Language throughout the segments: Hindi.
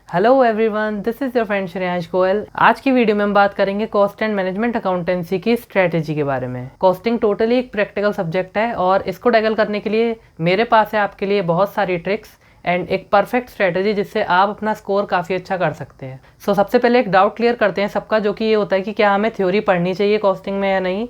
Hello everyone, this is your friend Shreyansh Goyal. आज की वीडियो में हम बात करेंगे कॉस्ट एंड मैनेजमेंट अकाउंटेंसी की स्ट्रेटेजी के बारे में। कॉस्टिंग टोटली एक प्रैक्टिकल सब्जेक्ट है और इसको टैकल करने के लिए मेरे पास है आपके लिए बहुत सारी ट्रिक्स एंड एक परफेक्ट स्ट्रेटेजी जिससे आप अपना स्कोर काफ़ी अच्छा कर सकते हैं। सबसे पहले एक डाउट क्लियर करते हैं सबका, जो कि ये होता है कि क्या हमें थ्योरी पढ़नी चाहिए कॉस्टिंग में या नहीं।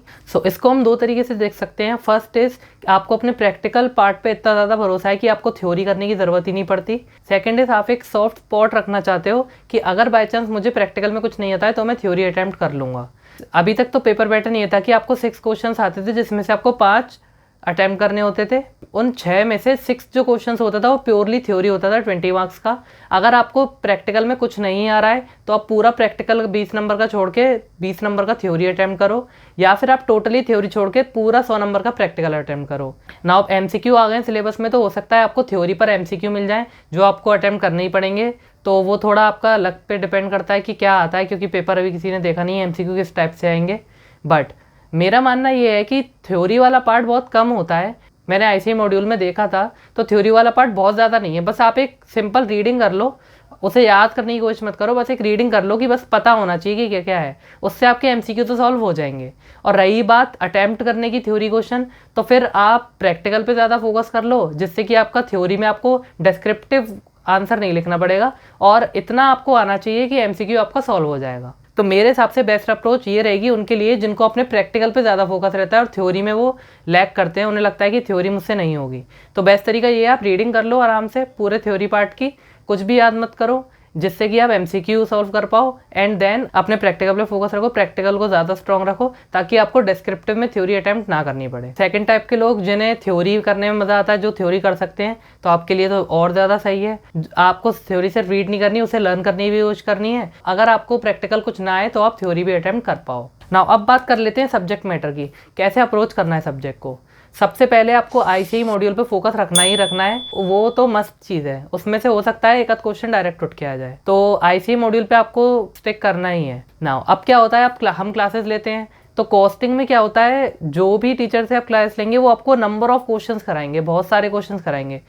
इसको हम दो तरीके से देख सकते हैं। फर्स्ट इज आपको अपने प्रैक्टिकल पार्ट पे इतना ज़्यादा भरोसा है कि आपको थ्योरी करने की ज़रूरत ही नहीं पड़ती। सेकंड इज आप एक सॉफ्ट स्पॉट रखना चाहते हो कि अगर बाई चांस मुझे प्रैक्टिकल में कुछ नहीं आता है तो मैं थ्योरी अटैम्प्ट कर लूँगा। अभी तक तो पेपर पैटर्न ये था कि आपको 6 क्वेश्चन आते थे जिसमें से आपको 5 अटैम्प्ट करने होते थे। उन 6 में से 6 जो क्वेश्चंस होता था वो प्योरली थ्योरी होता था 20 मार्क्स का। अगर आपको प्रैक्टिकल में कुछ नहीं आ रहा है तो आप पूरा प्रैक्टिकल 20 नंबर का छोड़ के 20 नंबर का थ्योरी अटैम्प्ट करो, या फिर आप टोटली थ्योरी छोड़ के पूरा 100 नंबर का प्रैक्टिकल अटैम्प्ट करो। नाउ अब एमसीक्यू आ गए सिलेबस में, तो हो सकता है आपको थ्योरी पर एमसीक्यू मिल जाए जो आपको अटैम्प्ट करने ही पड़ेंगे। तो वो थोड़ा आपका लक पे डिपेंड करता है कि क्या आता है, क्योंकि पेपर अभी किसी ने देखा नहीं है एमसीक्यू किस टाइप से आएंगे। बट मेरा मानना ये है कि थ्योरी वाला पार्ट बहुत कम होता है। मैंने आईसीए मॉड्यूल में देखा था तो थ्योरी वाला पार्ट बहुत ज़्यादा नहीं है। बस आप एक सिंपल रीडिंग कर लो, उसे याद करने की कोशिश मत करो, बस एक रीडिंग कर लो कि बस पता होना चाहिए कि क्या क्या है। उससे आपके एमसीक्यू तो सॉल्व हो जाएंगे। और रही बात अटैम्प्ट करने की थ्योरी क्वेश्चन, तो फिर आप प्रैक्टिकल पे ज़्यादा फोकस कर लो, जिससे कि आपका थ्योरी में आपको डिस्क्रिप्टिव आंसर नहीं लिखना पड़ेगा और इतना आपको आना चाहिए कि एमसीक्यू आपका सॉल्व हो जाएगा। तो मेरे हिसाब से बेस्ट अप्रोच ये रहेगी उनके लिए जिनको अपने प्रैक्टिकल पे ज़्यादा फोकस रहता है और थ्योरी में वो लैग करते हैं, उन्हें लगता है कि थ्योरी मुझसे नहीं होगी। तो बेस्ट तरीका ये है आप रीडिंग कर लो आराम से पूरे थ्योरी पार्ट की, कुछ भी याद मत करो, जिससे कि आप एमसीक्यू सॉल्व कर पाओ एंड देन अपने प्रैक्टिकल पे फोकस रखो, प्रैक्टिकल को ज़्यादा स्ट्रॉन्ग रखो ताकि आपको डिस्क्रिप्टिव में थ्योरी अटैम्प्ट ना करनी पड़े। सेकंड टाइप के लोग जिन्हें थ्योरी करने में मज़ा आता है, जो थ्योरी कर सकते हैं, तो आपके लिए तो और ज़्यादा सही है। आपको थ्योरी सिर्फ रीड नहीं करनी, उसे लर्न करनी भी यूज करनी है। अगर आपको प्रैक्टिकल कुछ ना आए तो आप थ्योरी भी अटैम्प्ट कर पाओ। नाउ अब बात कर लेते हैं सब्जेक्ट मैटर की, कैसे अप्रोच करना है सब्जेक्ट को। सबसे पहले आपको आईसीई मॉड्यूल पे फोकस रखना ही रखना है, वो तो मस्त चीज़ है। उसमें से हो सकता है एक आध क्वेश्चन डायरेक्ट उठ के आ जाए, तो आईसीई मॉड्यूल पे आपको स्टिक करना ही है। नाउ अब क्या होता है, हम क्लासेस लेते हैं तो कॉस्टिंग में क्या होता है, जो भी टीचर से आप क्लास लेंगे वो आपको नंबर ऑफ क्वेश्चंस कराएंगे, बहुत सारे क्वेश्चंस कराएंगे।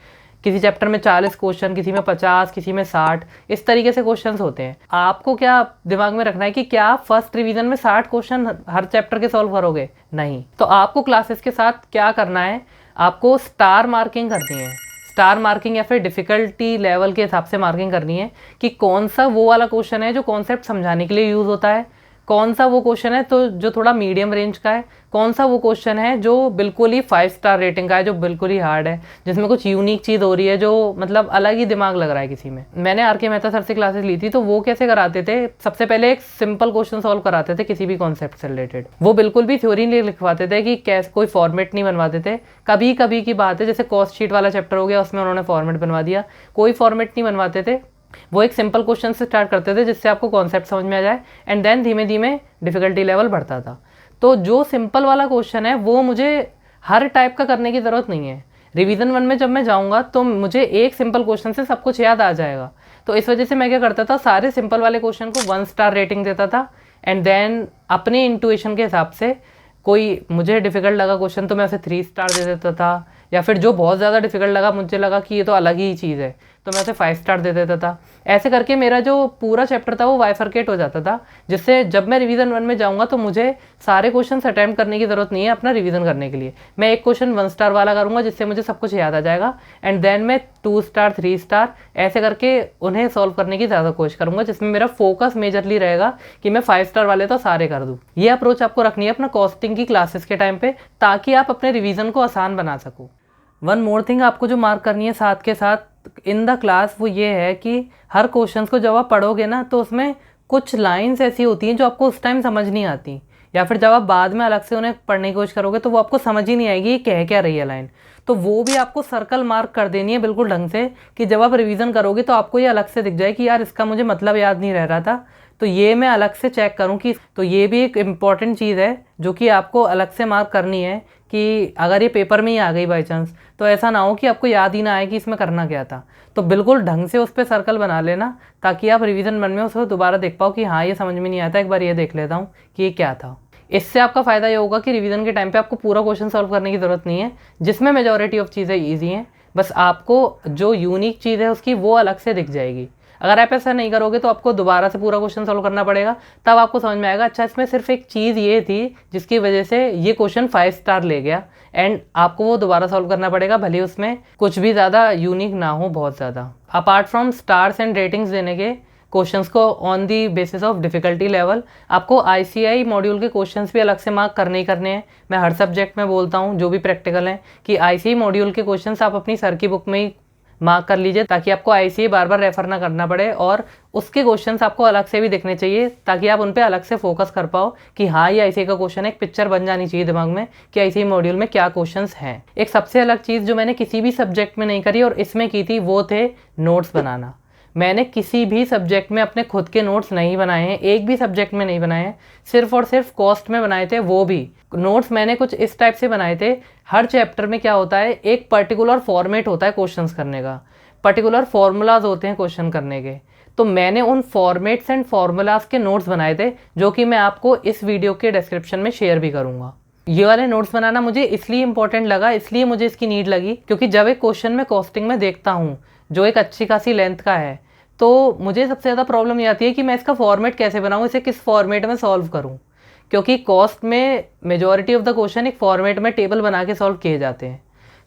किसी चैप्टर में 40 क्वेश्चन, किसी में 50, किसी में 60, इस तरीके से क्वेश्चंस होते हैं। आपको क्या दिमाग में रखना है कि क्या आप फर्स्ट रिवीजन में 60 क्वेश्चन हर चैप्टर के सॉल्व करोगे? नहीं। तो आपको क्लासेस के साथ क्या करना है, आपको स्टार मार्किंग करनी है। स्टार मार्किंग या फिर डिफिकल्टी लेवल के हिसाब से मार्किंग करनी है कि कौन सा वो वाला क्वेश्चन है जो कॉन्सेप्ट समझाने के लिए यूज़ होता है, कौन सा वो क्वेश्चन है तो जो थोड़ा मीडियम रेंज का है, कौन सा वो क्वेश्चन है जो बिल्कुल ही 5 स्टार रेटिंग का है, जो बिल्कुल ही हार्ड है, जिसमें कुछ यूनिक चीज़ हो रही है, जो मतलब अलग ही दिमाग लग रहा है किसी में। मैंने आर.के. मेहता सर से क्लासेस ली थी, तो वो कैसे कराते थे, सबसे पहले एक सिंपल क्वेश्चन सॉल्व कराते थे किसी भी कॉन्सेप्ट से रिलेटेड। वो बिल्कुल भी थ्योरी नहीं लिखवाते थे कि कैसे, कोई फॉर्मेट नहीं बनवाते थे। कभी कभी की बात है, जैसे कॉस्ट शीट वाला चैप्टर हो गया, उसमें उन्होंने फॉर्मेट बनवा दिया, कोई फॉर्मेट नहीं बनवाते थे। वो एक सिंपल क्वेश्चन से स्टार्ट करते थे जिससे आपको कॉन्सेप्ट समझ में आ जाए एंड देन धीमे धीमे डिफिकल्टी लेवल बढ़ता था। तो जो सिंपल वाला क्वेश्चन है वो मुझे हर टाइप का करने की ज़रूरत नहीं है। रिवीजन 1 में जब मैं जाऊँगा तो मुझे एक सिंपल क्वेश्चन से सब कुछ याद आ जाएगा। तो इस वजह से मैं क्या करता था, सारे सिंपल वाले क्वेश्चन को 1 स्टार रेटिंग देता था एंड देन अपने इंट्यूशन के हिसाब से कोई मुझे डिफिकल्ट लगा क्वेश्चन तो मैं उसे 3 स्टार दे देता था, या फिर जो बहुत ज़्यादा डिफिकल्ट लगा, मुझे लगा कि ये तो अलग ही चीज़ है, तो मैं उसे 5 स्टार दे देता था। ऐसे करके मेरा जो पूरा चैप्टर था वो बाइफरकेट हो जाता था, जिससे जब मैं रिवीजन 1 में जाऊँगा तो मुझे सारे क्वेश्चन अटैम्प्ट करने की ज़रूरत नहीं है अपना रिवीजन करने के लिए। मैं एक क्वेश्चन 1 स्टार वाला करूँगा जिससे मुझे सब कुछ याद आ जाएगा एंड देन मैं 2 स्टार 3 स्टार ऐसे करके उन्हें सॉल्व करने की ज़्यादा कोशिश करूँगा, जिसमें मेरा फोकस मेजरली रहेगा कि मैं 5 स्टार वाले तो सारे कर दूँ। ये अप्रोच आपको रखनी है अपना कॉस्टिंग की क्लासेस के टाइम पे, ताकि आप अपने रिवीजन को आसान बना सको। वन मोर थिंग आपको जो मार्क करनी है साथ के साथ इन द क्लास, वो ये है कि हर क्वेश्चन को जब आप पढ़ोगे ना तो उसमें कुछ लाइंस ऐसी होती हैं जो आपको उस टाइम समझ नहीं आती, या फिर जब आप बाद में अलग से उन्हें पढ़ने की कोशिश करोगे तो वो आपको समझ ही नहीं आएगी ये कह क्या रही है लाइन। तो वो भी आपको सर्कल मार्क कर देनी है बिल्कुल ढंग से कि जब आप रिवीजन करोगे तो आपको ये अलग से दिख जाए कि यार इसका मुझे मतलब याद नहीं रह रहा था, तो ये मैं अलग से चेक करूँ कि, तो ये भी एक इम्पॉर्टेंट चीज़ है जो कि आपको अलग से मार्क करनी है कि अगर ये पेपर में ही आ गई बाई चांस तो ऐसा ना हो कि आपको याद ही ना आए कि इसमें करना क्या था। तो बिल्कुल ढंग से उस पर सर्कल बना लेना ताकि आप रिवीजन 1 में उसको दोबारा देख पाओ कि हाँ ये समझ में नहीं आता, एक बार ये देख लेता हूँ कि ये क्या था। इससे आपका फ़ायदा ये होगा कि रिवीजन के टाइम पे आपको पूरा क्वेश्चन सॉल्व करने की ज़रूरत नहीं है, जिसमें मेजॉरिटी ऑफ चीज़ें ईजी हैं, बस आपको जो यूनिक चीज़ है उसकी वो अलग से दिख जाएगी। अगर आप ऐसा नहीं करोगे तो आपको दोबारा से पूरा क्वेश्चन सॉल्व करना पड़ेगा, तब आपको समझ में आएगा अच्छा इसमें सिर्फ एक चीज़ ये थी जिसकी वजह से ये क्वेश्चन 5 स्टार ले गया, एंड आपको वो दोबारा सॉल्व करना पड़ेगा, भले उसमें कुछ भी ज़्यादा यूनिक ना हो बहुत ज़्यादा। Apart from stars and ratings देने के क्वेश्चंस को on the basis of difficulty level, आपको आईसीआई मॉड्यूल के क्वेश्चंस भी अलग से मार्क करने ही करने हैं। मैं हर सब्जेक्ट में बोलता हूँ जो भी प्रैक्टिकल हैं कि आईसीआई मॉड्यूल के क्वेश्चंस आप अपनी सर की बुक में ही मार्क कर लीजिए, ताकि आपको आईसीआई बार बार रेफर ना करना पड़े, और उसके क्वेश्चंस आपको अलग से भी दिखने चाहिए ताकि आप उन पर अलग से फोकस कर पाओ कि हाँ ये आईसीआई का क्वेश्चन है। एक पिक्चर बन जानी चाहिए दिमाग में कि आईसीआई मॉड्यूल में क्या क्वेश्चंस हैं। एक सबसे अलग चीज़ जो मैंने किसी भी सब्जेक्ट में नहीं करी और इसमें की थी वो थे नोट्स बनाना। मैंने किसी भी सब्जेक्ट में अपने खुद के नोट्स नहीं बनाए हैं, एक भी सब्जेक्ट में नहीं बनाए हैं, सिर्फ और सिर्फ कॉस्ट में बनाए थे। वो भी नोट्स मैंने कुछ इस टाइप से बनाए थे, हर चैप्टर में क्या होता है एक पर्टिकुलर फॉर्मेट होता है क्वेश्चंस करने का, पर्टिकुलर फॉर्मूलाज होते हैं क्वेश्चन करने के, तो मैंने उन फॉर्मेट्स एंड फॉर्मूलाज के नोट्स बनाए थे जो कि मैं आपको इस वीडियो के डिस्क्रिप्शन में शेयर भी करूँगा। ये वाले नोट्स बनाना मुझे इसलिए इंपॉर्टेंट लगा, इसलिए मुझे इसकी नीड लगी क्योंकि जब एक क्वेश्चन में कॉस्टिंग में देखता हूँ जो एक अच्छी खासी लेंथ का है, तो मुझे सबसे ज़्यादा प्रॉब्लम ये आती है कि मैं इसका फॉर्मेट कैसे बनाऊँ, इसे किस फॉर्मेट में सॉल्व करूँ, क्योंकि कॉस्ट में मेजॉरिटी ऑफ द क्वेश्चन एक फॉर्मेट में टेबल बना के सॉल्व किए जाते हैं।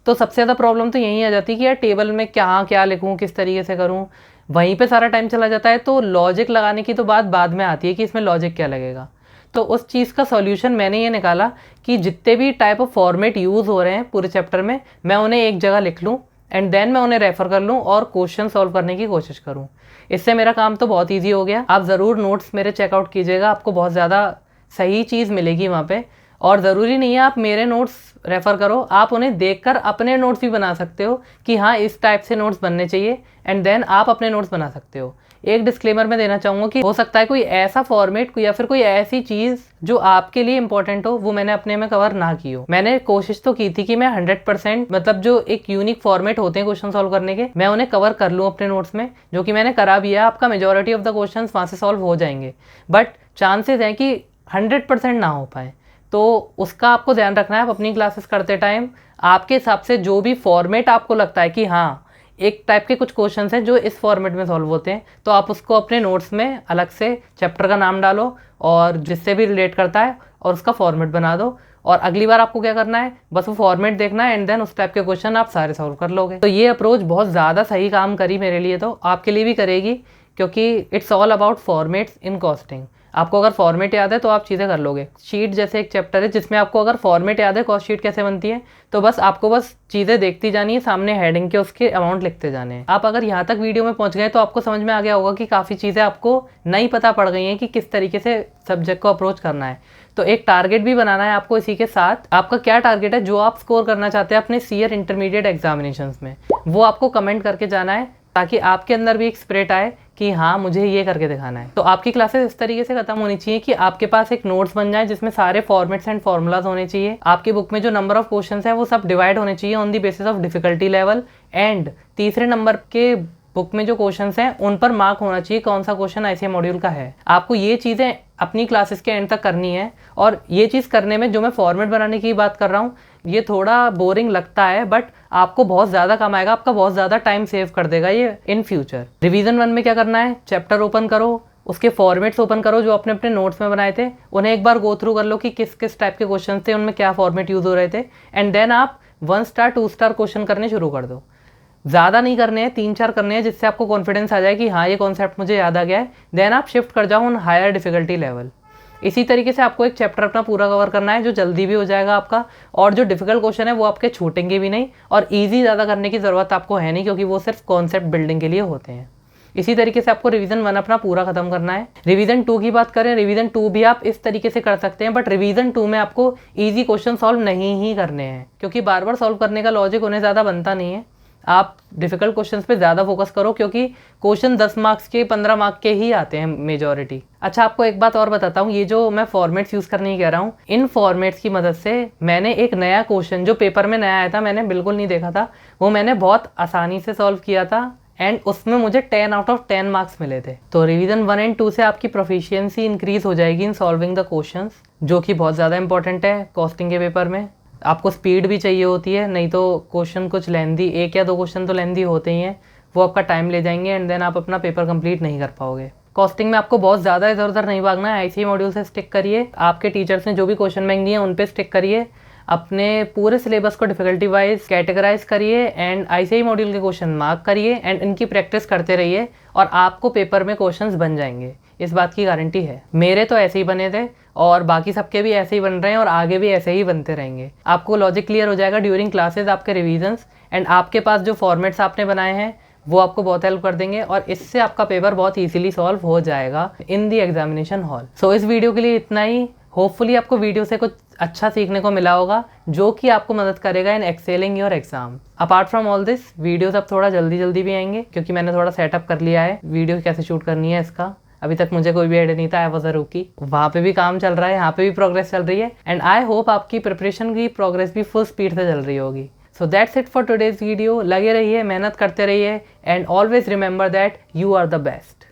तो सबसे ज़्यादा प्रॉब्लम तो यही आ जाती है कि यार टेबल में क्या लिखूँ, किस तरीके से करूँ, वहीं पे सारा टाइम चला जाता है। तो लॉजिक लगाने की तो बात बाद में आती है कि इसमें लॉजिक क्या लगेगा। तो उस चीज़ का सॉल्यूशन मैंने ये निकाला कि जितने भी टाइप ऑफ फॉर्मेट यूज़ हो रहे हैं पूरे चैप्टर में, मैं उन्हें एक जगह लिख लूँ एंड देन मैं उन्हें रेफ़र कर लूँ और क्वेश्चन सॉल्व करने की कोशिश करूँ। इससे मेरा काम तो बहुत ईजी हो गया। आप ज़रूर नोट्स मेरे चेकआउट कीजिएगा, आपको बहुत ज़्यादा सही चीज़ मिलेगी वहाँ पे। और ज़रूरी नहीं है आप मेरे नोट्स रेफ़र करो, आप उन्हें देखकर अपने नोट्स भी बना सकते हो कि हाँ इस टाइप से नोट्स बनने चाहिए, एंड देन आप अपने नोट्स बना सकते हो। एक डिस्क्लेमर मैं देना चाहूँगा कि हो सकता है कोई ऐसा फॉर्मेट या फिर कोई ऐसी चीज़ जो आपके लिए इंपॉर्टेंट हो वो मैंने अपने में कवर ना की हो। मैंने कोशिश तो की थी कि मैं 100% मतलब जो एक यूनिक फॉर्मेट होते हैं क्वेश्चन सॉल्व करने के, मैं उन्हें कवर कर लूँ अपने नोट्स में, जो कि मैंने करा भी है। आपका मेजॉरिटी ऑफ द क्वेश्चन वहाँ से सॉल्व हो जाएंगे, बट चांसेस हैं कि 100% ना हो पाए, तो उसका आपको ध्यान रखना है। आप अपनी क्लासेस करते टाइम आपके हिसाब से जो भी फॉर्मेट आपको लगता है कि हाँ एक टाइप के कुछ क्वेश्चंस हैं जो इस फॉर्मेट में सॉल्व होते हैं, तो आप उसको अपने नोट्स में अलग से चैप्टर का नाम डालो और जिससे भी रिलेट करता है और उसका फॉर्मेट बना दो, और अगली बार आपको क्या करना है बस वो फॉर्मेट देखना है एंड देन उस टाइप के क्वेश्चन आप सारे सॉल्व कर लोगे। तो ये अप्रोच बहुत ज़्यादा सही काम करी मेरे लिए, तो आपके लिए भी करेगी, क्योंकि it's all about formats in costing. आपको अगर फॉर्मेट याद है तो आप चीज़ें कर लोगे। शीट जैसे एक चैप्टर है जिसमें आपको अगर फॉर्मेट याद है कॉस्ट शीट कैसे बनती है, तो बस आपको बस चीज़ें देखती जानी है, सामने हेडिंग के उसके अमाउंट लिखते जाने हैं। आप अगर यहाँ तक वीडियो में पहुँच गए तो आपको समझ में आ गया होगा कि काफ़ी चीज़ें आपको नहीं पता पड़ गई हैं कि किस तरीके से सब्जेक्ट को अप्रोच करना है। तो एक टारगेट भी बनाना है आपको इसी के साथ। आपका क्या टारगेट है, जो आप स्कोर करना चाहते हैं अपने सीयर इंटरमीडिएट एग्जामिनेशंस में, वो आपको कमेंट करके जाना है, ताकि आपके अंदर भी एक स्पिरिट आए कि हाँ मुझे ये करके दिखाना है। तो आपकी क्लासेस इस तरीके से खत्म होनी चाहिए कि आपके पास एक नोट्स बन जाए जिसमें सारे फॉर्मेट्स एंड फॉर्मूलाज होने चाहिए। आपकी बुक में जो नंबर ऑफ क्वेश्चंस हैं वो सब डिवाइड होने चाहिए on the basis of difficulty level, and तीसरे नंबर के बुक में जो क्वेश्चंस हैं उन पर मार्क होना चाहिए कौन सा क्वेश्चन आईसीआई मॉड्यूल का है। आपको ये चीज़ें अपनी क्लासेस के एंड तक करनी है, और ये चीज़ करने में जो मैं फॉर्मेट बनाने की बात कर रहा हूँ ये थोड़ा बोरिंग लगता है, बट आपको बहुत ज़्यादा काम आएगा, आपका बहुत ज़्यादा टाइम सेव कर देगा ये इन फ्यूचर। रिवीजन 1 में क्या करना है, चैप्टर ओपन करो, उसके फॉर्मेट्स ओपन करो जो आपने अपने नोट्स में बनाए थे, उन्हें एक बार गो थ्रू कर लो कि किस किस टाइप के क्वेश्चन थे, उनमें क्या फॉर्मेट यूज़ हो रहे थे, एंड देन आप 1 स्टार 2 स्टार क्वेश्चन करने शुरू कर दो। ज़्यादा नहीं करने हैं, 3-4 करने हैं, जिससे आपको कॉन्फिडेंस आ जाए कि हाँ ये कॉन्सेप्ट मुझे याद आ गया है। देन आप शिफ्ट कर जाओ उन हायर डिफिकल्टी लेवल। इसी तरीके से आपको एक चैप्टर अपना पूरा कवर करना है जो जल्दी भी हो जाएगा आपका, और जो डिफिकल्ट क्वेश्चन है वो आपके छूटेंगे भी नहीं, और ईजी ज़्यादा करने की ज़रूरत आपको है नहीं, क्योंकि वो सिर्फ कॉन्सेप्ट बिल्डिंग के लिए होते हैं। इसी तरीके से आपको रिवीजन 1 अपना पूरा खत्म करना है। रिवीजन 2 की बात करें, रिवीजन 2 भी आप इस तरीके से कर सकते हैं, बट रिवीजन 2 में आपको ईजी क्वेश्चन सॉल्व नहीं ही करने हैं, क्योंकि बार बार सॉल्व करने का लॉजिक उन्हें ज़्यादा बनता नहीं है। आप डिफ़िकल्ट क्वेश्चंस पे ज़्यादा फोकस करो, क्योंकि क्वेश्चन 10 मार्क्स के 15 मार्क के ही आते हैं मेजॉरिटी। अच्छा, आपको एक बात और बताता हूँ, ये जो मैं फॉर्मेट्स यूज़ करने की कह रहा हूँ, इन फॉर्मेट्स की मदद से मैंने एक नया क्वेश्चन जो पेपर में नया आया था, मैंने बिल्कुल नहीं देखा था, वो मैंने बहुत आसानी से सॉल्व किया था, एंड उसमें मुझे 10 आउट ऑफ 10 मार्क्स मिले थे। तो रिवीजन 1 एंड 2 से आपकी प्रोफिशिएंसी इंक्रीज हो जाएगी इन सॉल्विंग द क्वेश्चंस, जो कि बहुत ज़्यादा इंपॉर्टेंट है कॉस्टिंग के पेपर में। आपको स्पीड भी चाहिए होती है, नहीं तो क्वेश्चन कुछ लेंदी, 1 या 2 क्वेश्चन तो लेंदी होते ही हैं, वो आपका टाइम ले जाएंगे एंड देन आप अपना पेपर कंप्लीट नहीं कर पाओगे। कॉस्टिंग में आपको बहुत ज़्यादा इधर उधर नहीं भागना है, ऐसे ही मॉड्यूल से स्टिक करिए। आपके टीचर्स ने जो भी क्वेश्चन बैंक दिए हैं उन पे स्टिक करिए। अपने पूरे सिलेबस को डिफिकल्टी वाइज कैटेगराइज करिए एंड ICI मॉड्यूल के क्वेश्चन मार्क करिए एंड इनकी प्रैक्टिस करते रहिए और आपको पेपर में क्वेश्चंस बन जाएंगे, इस बात की गारंटी है। मेरे तो ऐसे ही बने थे और बाकी सबके भी ऐसे ही बन रहे हैं और आगे भी ऐसे ही बनते रहेंगे। आपको लॉजिक क्लियर हो जाएगा ड्यूरिंग क्लासेज, आपके रिविजन्स एंड आपके पास जो फॉर्मेट्स आपने बनाए हैं वो आपको बहुत हेल्प कर देंगे और इससे आपका पेपर बहुत ईजिली सॉल्व हो जाएगा इन दी एग्जामिनेशन हॉल। सो इस वीडियो के लिए इतना ही। होपफुली आपको वीडियो से कुछ अच्छा सीखने को मिला होगा जो कि आपको मदद करेगा in excelling your exam. Apart from all this, videos अब थोड़ा जल्दी भी आएंगे क्योंकि मैंने थोड़ा सेटअप कर लिया है वीडियो कैसे शूट करनी है इसका। अभी तक मुझे कोई भी आइडिया नहीं था, आई वाज अ रूकी। वहाँ पे भी काम चल रहा है, यहाँ पे भी प्रोग्रेस चल रही है एंड आई होप आपकी प्रिपरेशन की प्रोग्रेस भी फुल स्पीड से चल रही होगी। So that's it for today's video. लगे रहिए, मेहनत करते रहिए and always remember that you are the best.